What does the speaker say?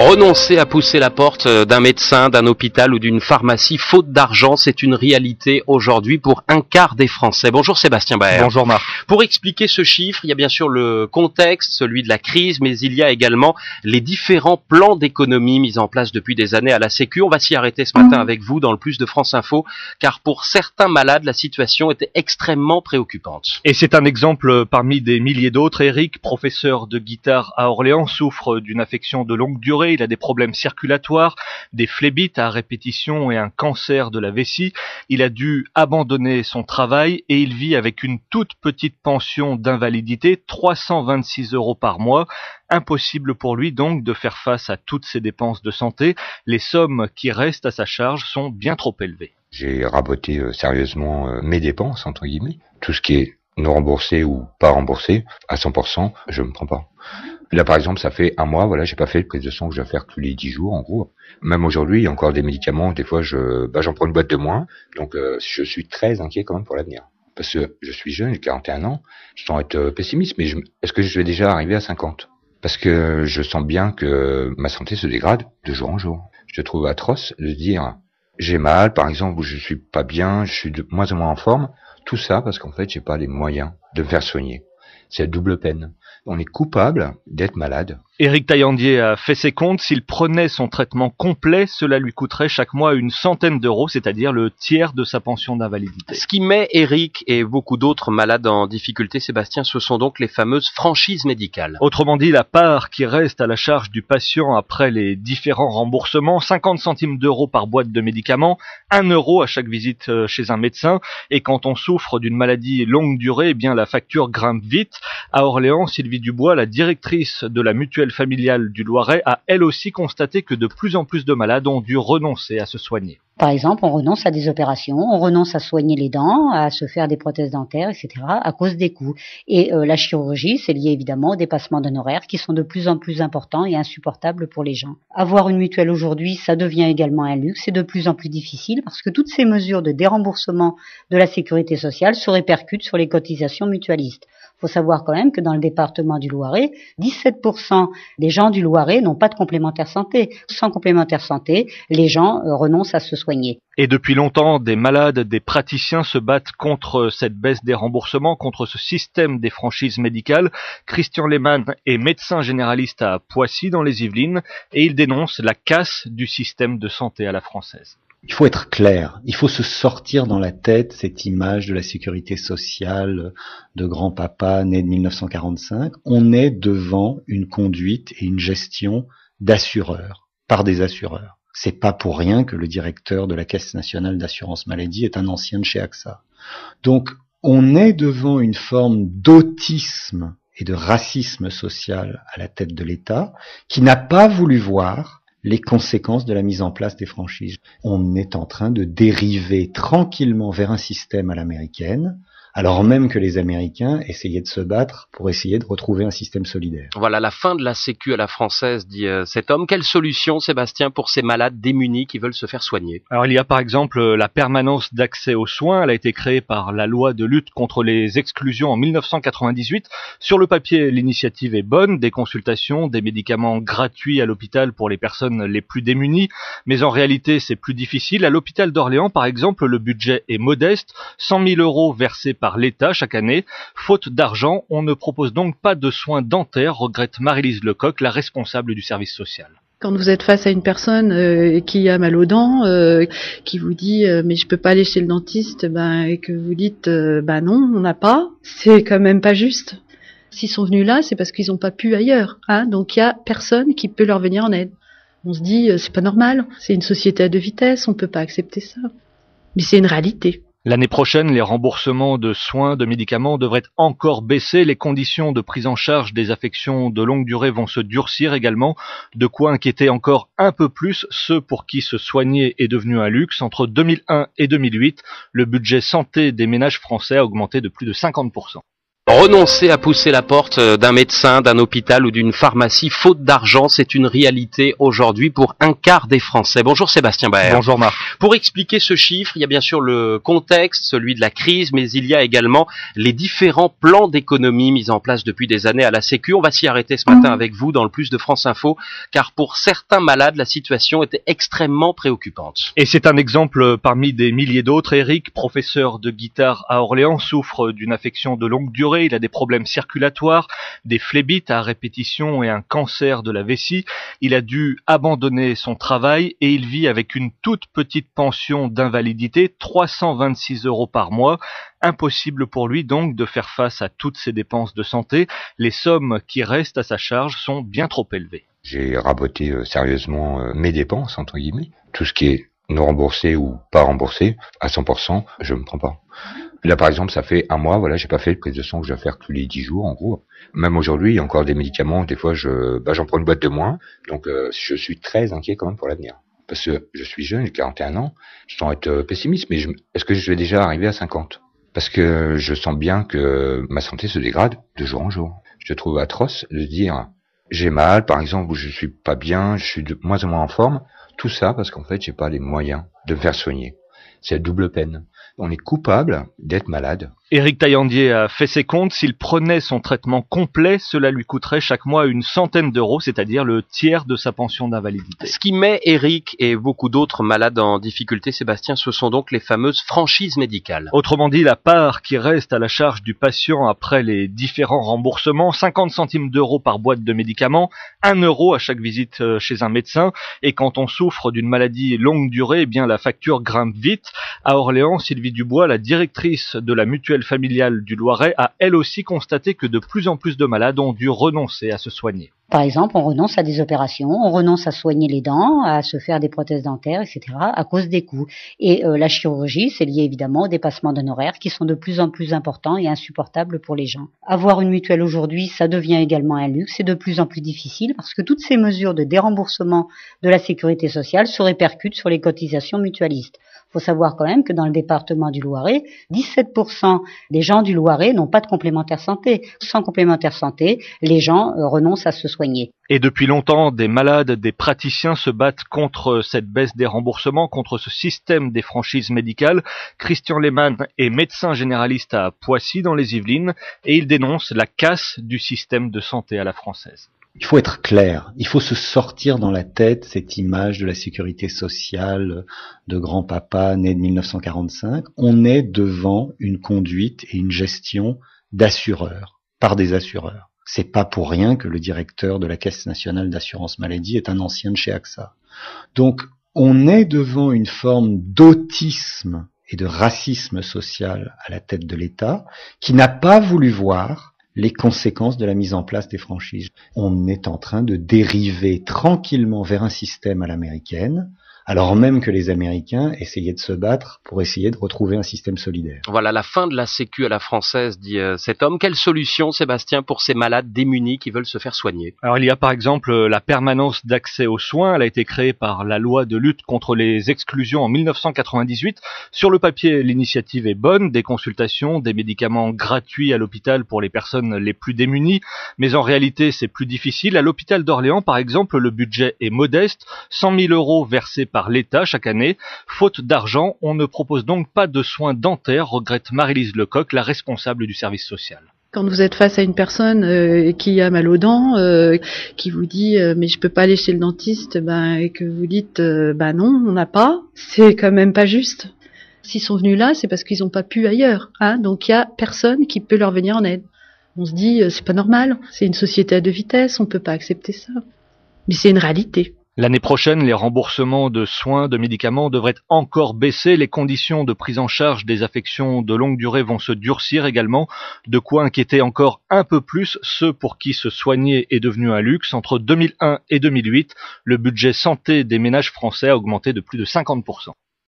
Renoncer à pousser la porte d'un médecin, d'un hôpital ou d'une pharmacie faute d'argent, c'est une réalité aujourd'hui pour un quart des Français. Bonjour Sébastien Baer. Bonjour Marc. Pour expliquer ce chiffre, il y a bien sûr le contexte, celui de la crise, mais il y a également les différents plans d'économie mis en place depuis des années à la Sécu. On va s'y arrêter ce matin avec vous dans le Plus de France Info, car pour certains malades, la situation était extrêmement préoccupante. Et c'est un exemple parmi des milliers d'autres. Eric, professeur de guitare à Orléans, souffre d'une affection de longue durée. Il a des problèmes circulatoires, des phlébites à répétition et un cancer de la vessie. Il a dû abandonner son travail et il vit avec une toute petite pension d'invalidité, 326 € par mois. Impossible pour lui donc de faire face à toutes ses dépenses de santé. Les sommes qui restent à sa charge sont bien trop élevées. J'ai raboté sérieusement mes dépenses, entre guillemets. Tout ce qui est non remboursé ou pas remboursé, à 100%, je me prends pas. Là, par exemple, ça fait un mois, voilà, j'ai pas fait de prise de sang que je dois faire tous les 10 jours, en gros. Même aujourd'hui, il y a encore des médicaments, des fois, j'en prends une boîte de moins. Donc, je suis très inquiet quand même pour l'avenir. Parce que je suis jeune, j'ai 41 ans, sans être pessimiste, mais est-ce que je vais déjà arriver à 50? Parce que je sens bien que ma santé se dégrade de jour en jour. Je trouve atroce de dire, j'ai mal, par exemple, ou je suis pas bien, je suis de moins en moins en forme. Tout ça parce qu'en fait, j'ai pas les moyens de me faire soigner. C'est la double peine. On est coupable d'être malade. Éric Taillandier a fait ses comptes. S'il prenait son traitement complet, cela lui coûterait chaque mois une centaine d'euros, c'est-à-dire le tiers de sa pension d'invalidité. Ce qui met Éric et beaucoup d'autres malades en difficulté, Sébastien, ce sont donc les fameuses franchises médicales. Autrement dit, la part qui reste à la charge du patient après les différents remboursements, 50 centimes d'euros par boîte de médicaments, 1 € à chaque visite chez un médecin. Et quand on souffre d'une maladie longue durée, eh bien la facture grimpe vite. À Orléans, Sylvie Dubois, la directrice de la mutuelle familiale du Loiret, a elle aussi constaté que de plus en plus de malades ont dû renoncer à se soigner. Par exemple, on renonce à des opérations, on renonce à soigner les dents, à se faire des prothèses dentaires, etc. à cause des coûts. Et la chirurgie, c'est lié évidemment aux dépassements d'honoraires qui sont de plus en plus importants et insupportables pour les gens. Avoir une mutuelle aujourd'hui, ça devient également un luxe, c'est de plus en plus difficile parce que toutes ces mesures de déremboursement de la sécurité sociale se répercutent sur les cotisations mutualistes. Il faut savoir quand même que dans le département du Loiret, 17% des gens du Loiret n'ont pas de complémentaire santé. Sans complémentaire santé, les gens renoncent à se soigner. Et depuis longtemps, des malades, des praticiens se battent contre cette baisse des remboursements, contre ce système des franchises médicales. Christian Lehmann est médecin généraliste à Poissy dans les Yvelines et il dénonce la casse du système de santé à la française. Il faut être clair, il faut se sortir dans la tête cette image de la sécurité sociale de grand-papa né de 1945. On est devant une conduite et une gestion d'assureurs, par des assureurs. C'est pas pour rien que le directeur de la Caisse nationale d'assurance maladie est un ancien de chez AXA. Donc, on est devant une forme d'autisme et de racisme social à la tête de l'État qui n'a pas voulu voir les conséquences de la mise en place des franchises. On est en train de dériver tranquillement vers un système à l'américaine, alors même que les Américains essayaient de se battre pour essayer de retrouver un système solidaire. Voilà, la fin de la Sécu à la française, dit cet homme. Quelle solution, Sébastien, pour ces malades démunis qui veulent se faire soigner? Alors il y a par exemple la permanence d'accès aux soins. Elle a été créée par la loi de lutte contre les exclusions en 1998. Sur le papier, l'initiative est bonne. Des consultations, des médicaments gratuits à l'hôpital pour les personnes les plus démunies. Mais en réalité, c'est plus difficile. À l'hôpital d'Orléans, par exemple, le budget est modeste. 100 000 € versés par l'État chaque année. Faute d'argent, on ne propose donc pas de soins dentaires, regrette Marie-Lise Lecoq, la responsable du service social. Quand vous êtes face à une personne qui a mal aux dents, qui vous dit mais je peux pas aller chez le dentiste, et que vous dites non, on n'a pas, c'est quand même pas juste. S'ils sont venus là, c'est parce qu'ils n'ont pas pu ailleurs, donc il y a personne qui peut leur venir en aide. On se dit c'est pas normal, c'est une société à deux vitesses, on peut pas accepter ça. Mais c'est une réalité. L'année prochaine, les remboursements de soins, de médicaments devraient encore baisser. Les conditions de prise en charge des affections de longue durée vont se durcir également. De quoi inquiéter encore un peu plus ceux pour qui se soigner est devenu un luxe. Entre 2001 et 2008, le budget santé des ménages français a augmenté de plus de 50%. Renoncer à pousser la porte d'un médecin, d'un hôpital ou d'une pharmacie faute d'argent, c'est une réalité aujourd'hui pour un quart des Français. Bonjour Sébastien Baer. Bonjour Marc. Pour expliquer ce chiffre, il y a bien sûr le contexte, celui de la crise, mais il y a également les différents plans d'économie mis en place depuis des années à la Sécu. On va s'y arrêter ce matin avec vous dans le Plus de France Info, car pour certains malades, la situation était extrêmement préoccupante. Et c'est un exemple parmi des milliers d'autres. Eric, professeur de guitare à Orléans, souffre d'une affection de longue durée. Il a des problèmes circulatoires, des phlébites à répétition et un cancer de la vessie. Il a dû abandonner son travail et il vit avec une toute petite pension d'invalidité, 326 € par mois. Impossible pour lui donc de faire face à toutes ces dépenses de santé. Les sommes qui restent à sa charge sont bien trop élevées. J'ai raboté sérieusement mes dépenses, entre guillemets. Tout ce qui est non remboursé ou pas remboursé, à 100%, je me prends pas. Là, par exemple, ça fait un mois, voilà, j'ai pas fait de prise de sang que je dois faire tous les 10 jours, en gros. Même aujourd'hui, il y a encore des médicaments, des fois, j'en prends une boîte de moins. Donc, je suis très inquiet quand même pour l'avenir. Parce que je suis jeune, j'ai 41 ans, sans être pessimiste, mais est-ce que je vais déjà arriver à 50? Parce que je sens bien que ma santé se dégrade de jour en jour. Je trouve atroce de dire, j'ai mal, par exemple, ou je suis pas bien, je suis de moins en moins en forme. Tout ça parce qu'en fait, j'ai pas les moyens de me faire soigner. C'est la double peine. On est coupable d'être malade. Éric Taillandier a fait ses comptes. S'il prenait son traitement complet, cela lui coûterait chaque mois une centaine d'euros, c'est-à-dire le tiers de sa pension d'invalidité. Ce qui met Éric et beaucoup d'autres malades en difficulté, Sébastien, ce sont donc les fameuses franchises médicales. Autrement dit, la part qui reste à la charge du patient après les différents remboursements, 50 centimes d'euros par boîte de médicaments, 1 € à chaque visite chez un médecin. Et quand on souffre d'une maladie longue durée, eh bien la facture grimpe vite. À Orléans, Sylvie Dubois, la directrice de la mutuelle familiale du Loiret, a elle aussi constaté que de plus en plus de malades ont dû renoncer à se soigner. Par exemple, on renonce à des opérations, on renonce à soigner les dents, à se faire des prothèses dentaires, etc., à cause des coûts. Et la chirurgie, c'est lié évidemment aux dépassements d'honoraires qui sont de plus en plus importants et insupportables pour les gens. Avoir une mutuelle aujourd'hui, ça devient également un luxe, c'est de plus en plus difficile parce que toutes ces mesures de déremboursement de la sécurité sociale se répercutent sur les cotisations mutualistes. Il faut savoir quand même que dans le département du Loiret, 17% des gens du Loiret n'ont pas de complémentaire santé. Sans complémentaire santé, les gens renoncent à se soigner. Et depuis longtemps, des malades, des praticiens se battent contre cette baisse des remboursements, contre ce système des franchises médicales. Christian Lehmann est médecin généraliste à Poissy dans les Yvelines et il dénonce la casse du système de santé à la française. Il faut être clair, il faut se sortir dans la tête cette image de la sécurité sociale de grand-papa né de 1945. On est devant une conduite et une gestion d'assureurs, par des assureurs. C'est pas pour rien que le directeur de la Caisse nationale d'assurance maladie est un ancien de chez AXA. Donc, on est devant une forme d'autisme et de racisme social à la tête de l'État qui n'a pas voulu voir les conséquences de la mise en place des franchises. On est en train de dériver tranquillement vers un système à l'américaine, alors même que les Américains essayaient de se battre pour essayer de retrouver un système solidaire. Voilà, la fin de la Sécu à la française, dit cet homme. Quelle solution, Sébastien, pour ces malades démunis qui veulent se faire soigner? Alors il y a par exemple la permanence d'accès aux soins. Elle a été créée par la loi de lutte contre les exclusions en 1998. Sur le papier, l'initiative est bonne, des consultations, des médicaments gratuits à l'hôpital pour les personnes les plus démunies. Mais en réalité, c'est plus difficile. À l'hôpital d'Orléans, par exemple, le budget est modeste, 100 000 € versés par l'État chaque année. Faute d'argent, on ne propose donc pas de soins dentaires, regrette Marie-Lise Lecoq, la responsable du service social. Quand vous êtes face à une personne qui a mal aux dents, qui vous dit mais je peux pas aller chez le dentiste, et que vous dites non, on n'a pas, c'est quand même pas juste. S'ils sont venus là, c'est parce qu'ils n'ont pas pu ailleurs, donc il y a personne qui peut leur venir en aide. On se dit c'est pas normal, c'est une société à deux vitesses, on peut pas accepter ça. Mais c'est une réalité. L'année prochaine, les remboursements de soins, de médicaments devraient encore baisser. Les conditions de prise en charge des affections de longue durée vont se durcir également. De quoi inquiéter encore un peu plus ceux pour qui se soigner est devenu un luxe. Entre 2001 et 2008, le budget santé des ménages français a augmenté de plus de 50%.